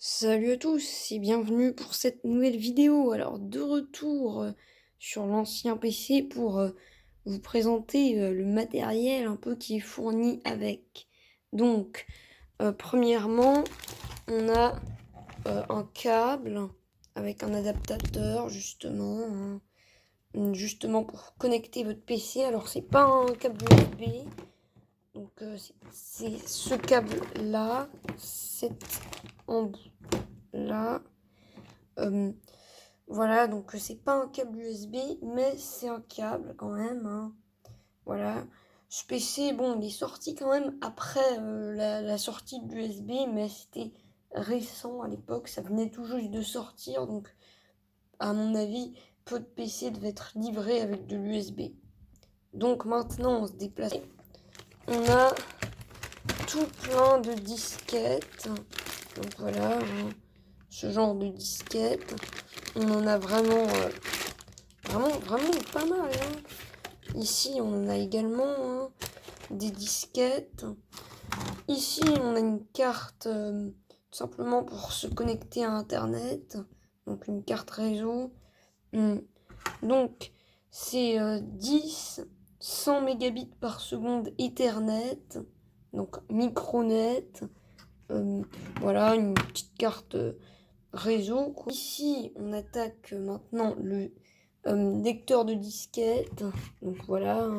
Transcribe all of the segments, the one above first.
Salut à tous et bienvenue pour cette nouvelle vidéo. Alors de retour sur l'ancien PC pour vous présenter le matériel un peu qui est fourni avec. Donc premièrement on a un câble avec un adaptateur justement pour connecter votre PC. Alors c'est pas un câble USB. Donc c'est ce câble là, cet embout là. Voilà, donc c'est pas un câble USB, mais c'est un câble quand même, hein. Voilà. Ce PC, bon, il est sorti quand même après la sortie de l'USB, mais c'était récent à l'époque, ça venait tout juste de sortir, donc à mon avis, peu de PC devaient être livrés avec de l'USB. Donc maintenant, on se déplace. On a tout plein de disquettes. Donc voilà, hein, ce genre de disquettes. On en a vraiment pas mal, hein. Ici, on en a également des disquettes. Ici, on a une carte tout simplement pour se connecter à Internet. Donc, une carte réseau. Donc, c'est 10, 100 mégabits par seconde Ethernet. Donc, micronet. Voilà, une petite carte réseau, quoi. Ici, on attaque maintenant le lecteur de disquettes. Donc voilà, hein.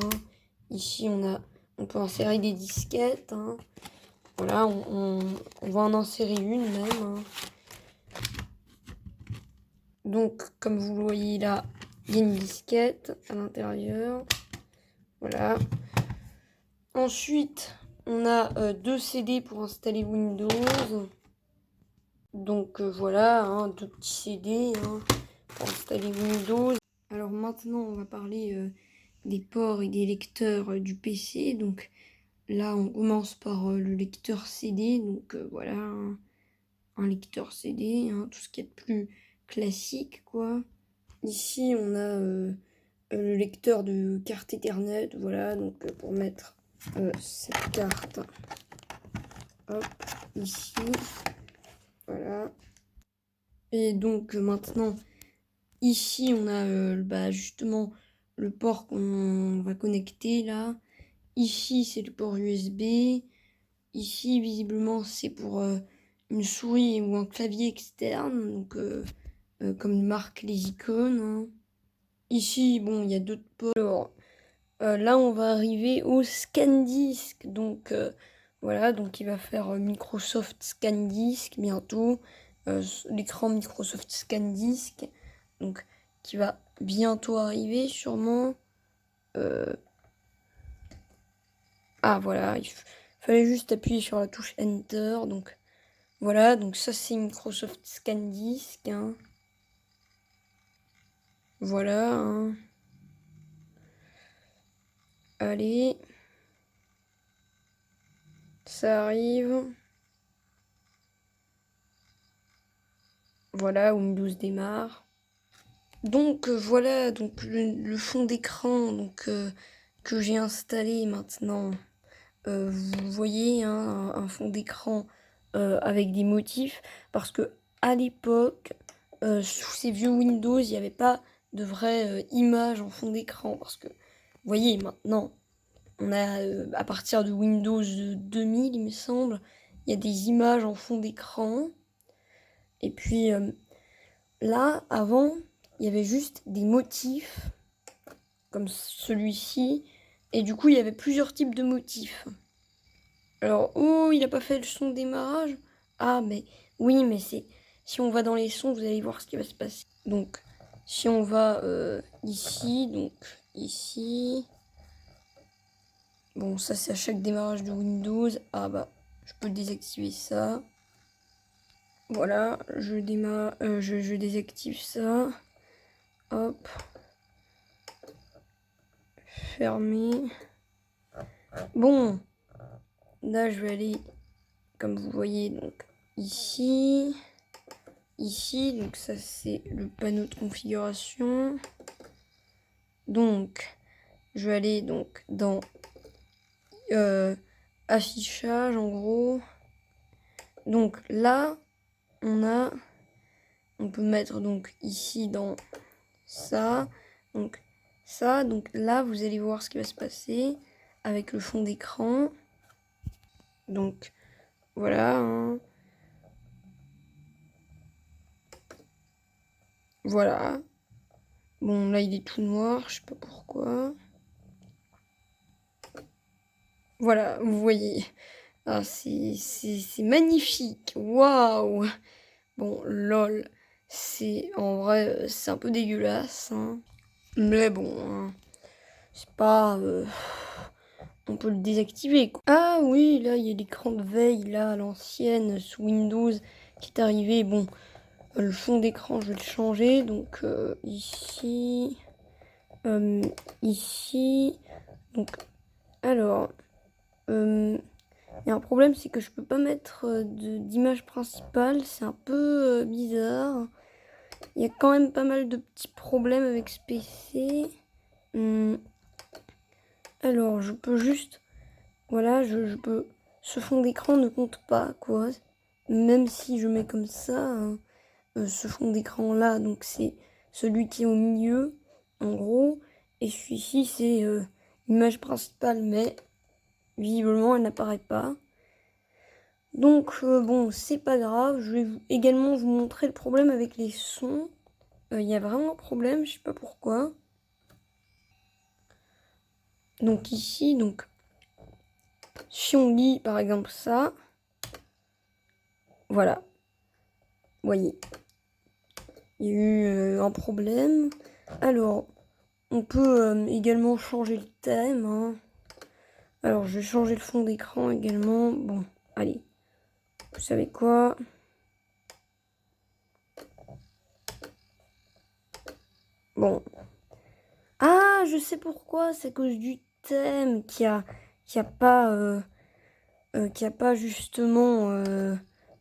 Ici, on peut insérer des disquettes, hein. Voilà, on va en insérer une même, hein. Donc, comme vous le voyez là, il y a une disquette à l'intérieur. Voilà. Ensuite, on a 2 CD pour installer Windows. Donc voilà, hein, 2 petits CD hein, pour installer Windows. Alors maintenant, on va parler des ports et des lecteurs du PC. Donc là, on commence par le lecteur CD. Donc voilà, un lecteur CD, hein, tout ce qui est de plus classique, quoi. Ici, on a le lecteur de carte Ethernet. Voilà, donc pour mettre cette carte. Hop, ici. Voilà. Et donc maintenant, ici, on a justement le port qu'on va connecter là. Ici, c'est le port USB. Ici, visiblement, c'est pour une souris ou un clavier externe. Donc, comme marque les icônes, hein. Ici, bon, il y a d'autres ports. Alors, là, on va arriver au ScanDisk. Donc, voilà, donc il va faire Microsoft ScanDisk bientôt. L'écran Microsoft ScanDisk. Donc, qui va bientôt arriver, sûrement. Ah, voilà, fallait juste appuyer sur la touche Enter. Donc, voilà, donc ça, c'est Microsoft ScanDisk, hein. Voilà, hein. Allez. Ça arrive. Voilà, Windows démarre. Donc voilà, donc le fond d'écran donc que j'ai installé maintenant. Vous voyez hein, un fond d'écran avec des motifs parce que à l'époque sous ces vieux Windows il n'y avait pas de vraie image en fond d'écran parce que vous voyez maintenant on a à partir de Windows 2000 il me semble il y a des images en fond d'écran et puis là avant il y avait juste des motifs comme celui-ci et du coup il y avait plusieurs types de motifs. Alors, oh, il a pas fait le son de démarrage. Ah, mais oui, mais c'est... Si on va dans les sons, vous allez voir ce qui va se passer. Donc, si on va ici, donc ici... Bon, ça, c'est à chaque démarrage de Windows. Ah bah, je peux désactiver ça. Voilà, je démarre... je désactive ça. Hop. Fermer. Bon. Là, je vais aller, comme vous voyez, donc ici... Ici, donc ça c'est le panneau de configuration. Donc, je vais aller donc dans affichage en gros. Donc là, on peut mettre donc ici dans ça, donc ça, donc là vous allez voir ce qui va se passer avec le fond d'écran. Donc voilà, hein. Voilà. Bon là il est tout noir, je sais pas pourquoi. Voilà, vous voyez. Ah, c'est magnifique. Waouh. Bon, lol. C'est en vrai, c'est un peu dégueulasse, hein. Mais bon, hein, c'est pas. On peut le désactiver, quoi. Ah oui, là, il y a l'écran de veille, là, à l'ancienne, sous Windows, qui est arrivé. Bon, le fond d'écran, je vais le changer. Donc, ici. Ici. Donc, alors. Il y a un problème, c'est que je peux pas mettre d'image principale. C'est un peu bizarre. Il y a quand même pas mal de petits problèmes avec ce PC. Alors, je peux juste... Voilà, je peux... Ce fond d'écran ne compte pas, quoi. Même si je mets comme ça, hein, ce fond d'écran-là, donc c'est celui qui est au milieu, en gros. Et celui-ci, c'est l'image principale, mais visiblement, elle n'apparaît pas. Donc, bon, c'est pas grave. Je vais également vous montrer le problème avec les sons. Il y a vraiment un problème, je sais pas pourquoi. Donc ici, donc, si on lit par exemple ça, voilà. Vous voyez, il y a eu un problème. Alors, on peut également changer le thème, hein. Alors, je vais changer le fond d'écran également. Bon, allez. Vous savez quoi? Bon. Ah, je sais pourquoi. C'est à cause du thème qui a pas... qu'il n'y a pas justement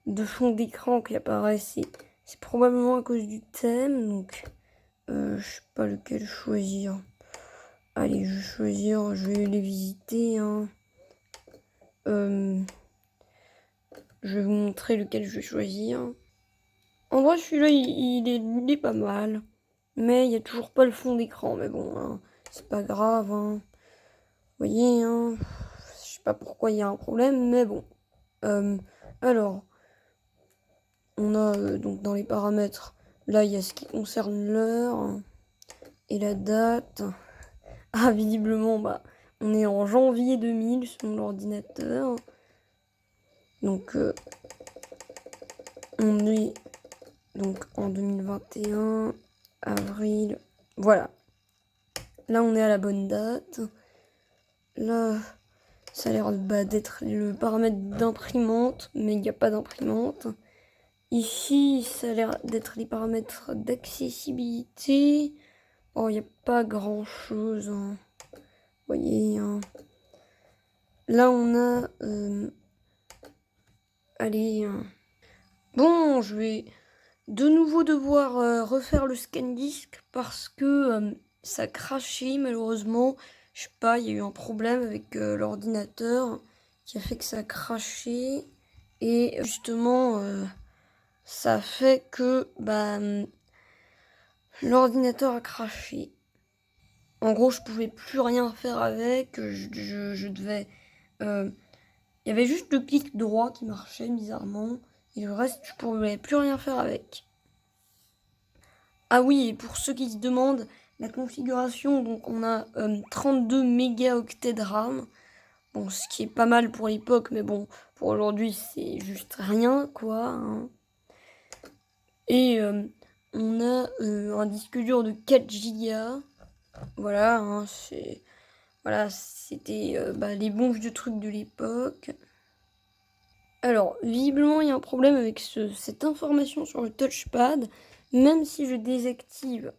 de fond d'écran qui apparaît. C'est probablement à cause du thème. Donc, je sais pas lequel choisir. Allez, je vais choisir. Je vais les visiter, hein. Je vais vous montrer lequel je vais choisir. En vrai, celui-là, il est pas mal. Mais il n'y a toujours pas le fond d'écran. Mais bon, hein, c'est pas grave, hein. Vous voyez, hein. Je sais pas pourquoi il y a un problème, mais bon. Alors, on a donc dans les paramètres, là il y a ce qui concerne l'heure et la date. Ah, visiblement, bah, on est en janvier 2000 sur l'ordinateur. Donc, on est donc en 2021, avril. Voilà. Là, on est à la bonne date. Là, ça a l'air d'être le paramètre d'imprimante, mais il n'y a pas d'imprimante. Ici, ça a l'air d'être les paramètres d'accessibilité. Oh, il n'y a pas grand chose, hein. Vous voyez, hein. Là, on a... allez. Bon, je vais de nouveau devoir refaire le scan disque parce que ça crachait, malheureusement. Je sais pas, il y a eu un problème avec l'ordinateur qui a fait que ça a craché. Et justement, ça fait que bah, l'ordinateur a craché. En gros, je pouvais plus rien faire avec. Je devais... Il y avait juste le clic droit qui marchait bizarrement. Et le reste, je pouvais plus rien faire avec. Ah oui, et pour ceux qui se demandent, la configuration, donc on a 32 mégaoctets de RAM. Bon, ce qui est pas mal pour l'époque, mais bon, pour aujourd'hui, c'est juste rien, quoi, hein. Et on a un disque dur de 4 Go. Voilà, hein, voilà, c'était les bons vieux trucs de l'époque. Alors, visiblement, il y a un problème avec cette information sur le touchpad. Même si je désactive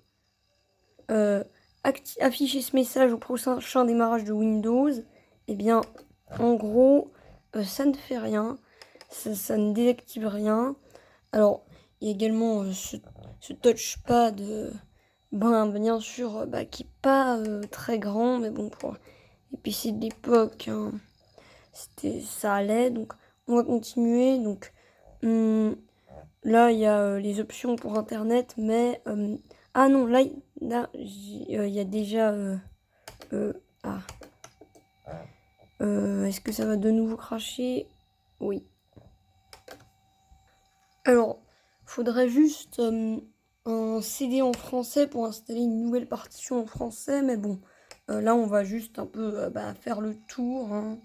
afficher ce message au prochain démarrage de Windows, eh bien, en gros, ça ne fait rien. Ça ne désactive rien. Alors, il y a également ce touchpad, bien sûr, qui n'est pas très grand, mais bon, pour les PC de l'époque, hein, ça allait. Donc, on va continuer. Donc, là, il y a les options pour Internet, mais... ah non, là, il y a déjà... ah. Est-ce que ça va de nouveau cracher? Oui. Alors, faudrait juste un CD en français pour installer une nouvelle partition en français, mais bon, là on va juste un peu faire le tour, hein.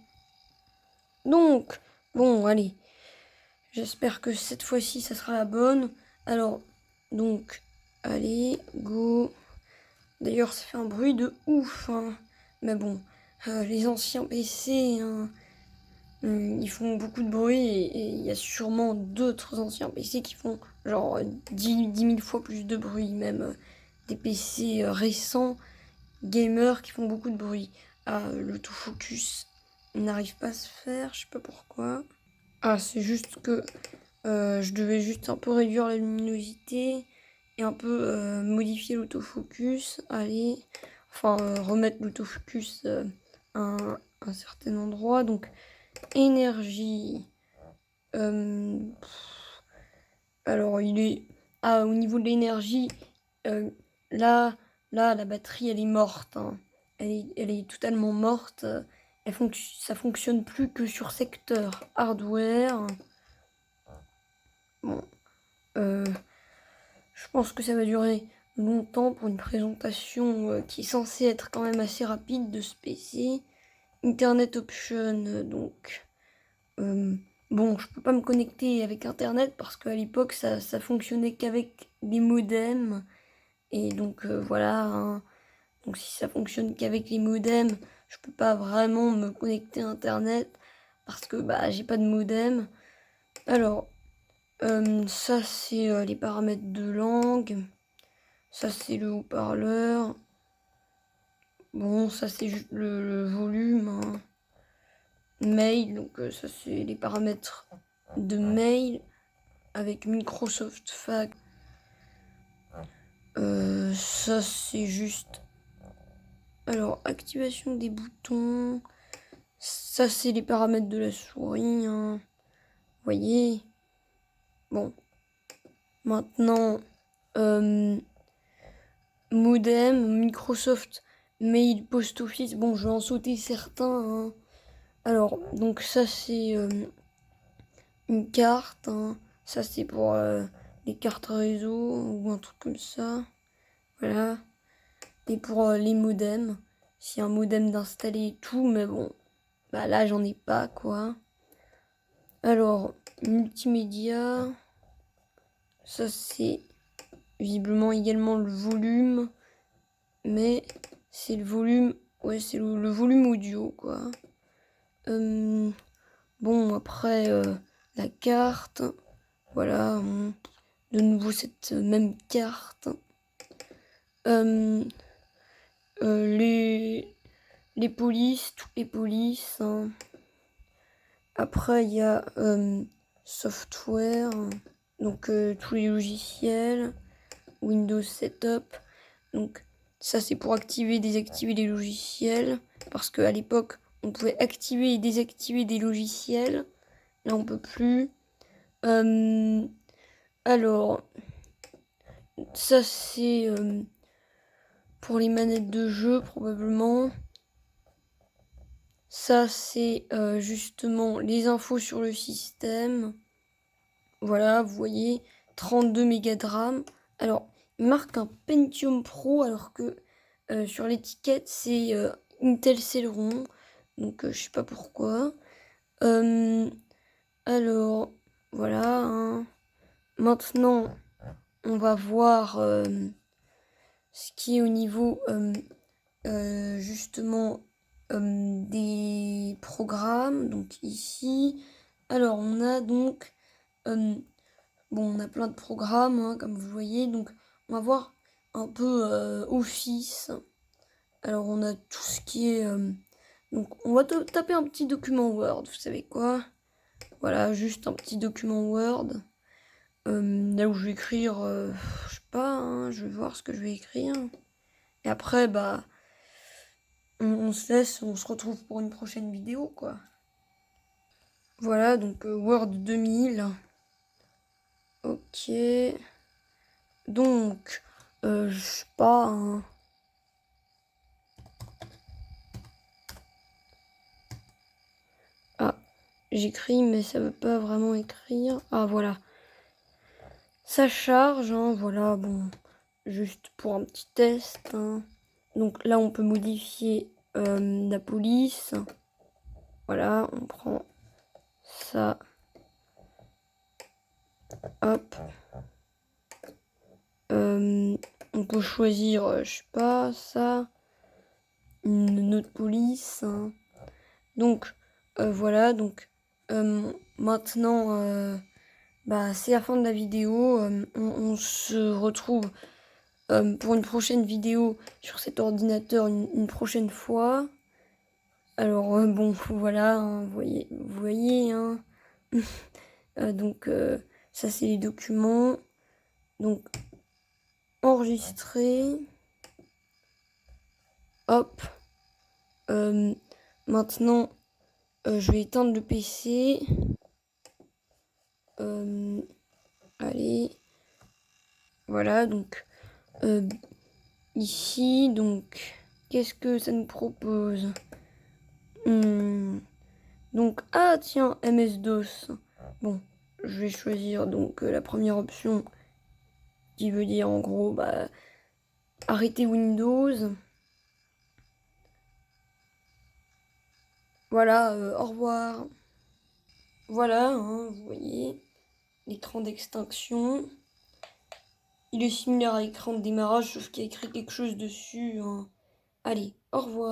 Donc, bon, allez, j'espère que cette fois-ci ça sera la bonne. Alors, donc, allez, go. D'ailleurs, ça fait un bruit de ouf, hein. Mais bon, les anciens PC, hein, ils font beaucoup de bruit et il y a sûrement d'autres anciens PC qui font genre 10 000 fois plus de bruit, même des PC récents, gamers qui font beaucoup de bruit. Ah, l'autofocus n'arrive pas à se faire, je sais pas pourquoi. Ah, c'est juste que je devais juste un peu réduire la luminosité et un peu modifier l'autofocus. Allez, enfin remettre l'autofocus à un certain endroit. Donc, énergie. Alors, il est. Ah, au niveau de l'énergie, euh, là, la batterie, elle est morte, hein. Elle est totalement morte. Ça fonctionne plus que sur secteur hardware. Bon, je pense que ça va durer longtemps pour une présentation qui est censée être quand même assez rapide de ce PC. Internet Option, donc. Bon, je peux pas me connecter avec Internet parce qu'à l'époque, ça fonctionnait qu'avec des modems. Et donc, voilà, hein. Donc, si ça fonctionne qu'avec les modems, je peux pas vraiment me connecter à Internet parce que bah, j'ai pas de modem. Alors, ça, c'est les paramètres de langue. Ça, c'est le haut-parleur. Bon, ça, c'est juste le volume, hein. Mail, donc ça, c'est les paramètres de mail avec Microsoft Fax. Ça, c'est juste... Alors, activation des boutons. Ça, c'est les paramètres de la souris, hein. Vous voyez? Bon. Maintenant, modem, Microsoft Mail, Post Office. Bon, je vais en sauter certains, hein. Alors, donc ça, c'est une carte, hein. Ça, c'est pour les cartes réseau ou un truc comme ça. Voilà. Et pour les modems, s'il y a un modem d'installer et tout, mais bon, bah là j'en ai pas quoi. Alors, multimédia, ça c'est visiblement également le volume, mais c'est le volume, ouais c'est le volume audio quoi. Bon après la carte, voilà, de nouveau cette même carte. Les polices, toutes les polices, hein. Après, il y a software, donc tous les logiciels, Windows Setup. Donc ça, c'est pour activer et désactiver les logiciels. Parce qu'à l'époque, on pouvait activer et désactiver des logiciels. Là, on peut plus. Alors, ça, c'est pour les manettes de jeu, probablement. Ça, c'est justement les infos sur le système. Voilà, vous voyez, 32 mégas de RAM. Alors, il marque un Pentium Pro, alors que sur l'étiquette, c'est Intel Celeron. Donc, je sais pas pourquoi. Alors, voilà, hein. Maintenant, on va voir ce qui est au niveau, justement, des programmes. Donc, ici, alors, on a donc... bon, on a plein de programmes, hein, comme vous voyez. Donc, on va voir un peu Office. Alors, on a tout ce qui est... donc, on va taper un petit document Word. Vous savez quoi? Voilà, juste un petit document Word. Là où je vais écrire... je sais pas, hein, je vais voir ce que je vais écrire. Et après, bah... On se laisse, on se retrouve pour une prochaine vidéo, quoi. Voilà, donc Word 2000. Ok. Ok. Donc, je sais pas, hein. Ah, j'écris, mais ça veut pas vraiment écrire. Ah, voilà. Ça charge, hein, voilà, bon. Juste pour un petit test, hein. Donc là, on peut modifier la police. Voilà, on prend ça. Hop. On peut choisir, je sais pas, ça. Une autre police, hein. Donc, voilà, donc maintenant, bah, c'est la fin de la vidéo. On se retrouve pour une prochaine vidéo sur cet ordinateur une prochaine fois. Alors, bon, voilà, hein, vous voyez, hein. Donc, ça, c'est les documents. Donc, enregistrer. Hop. Maintenant, je vais éteindre le PC. Allez. Voilà, donc, ici, donc, qu'est-ce que ça nous propose? Donc, ah tiens, MS-DOS. Bon, je vais choisir donc la première option qui veut dire en gros, bah, arrêter Windows. Voilà, au revoir. Voilà, hein, vous voyez, l'écran d'extinction. Il est similaire à l'écran de démarrage, sauf qu'il y a écrit quelque chose dessus, hein. Allez, au revoir.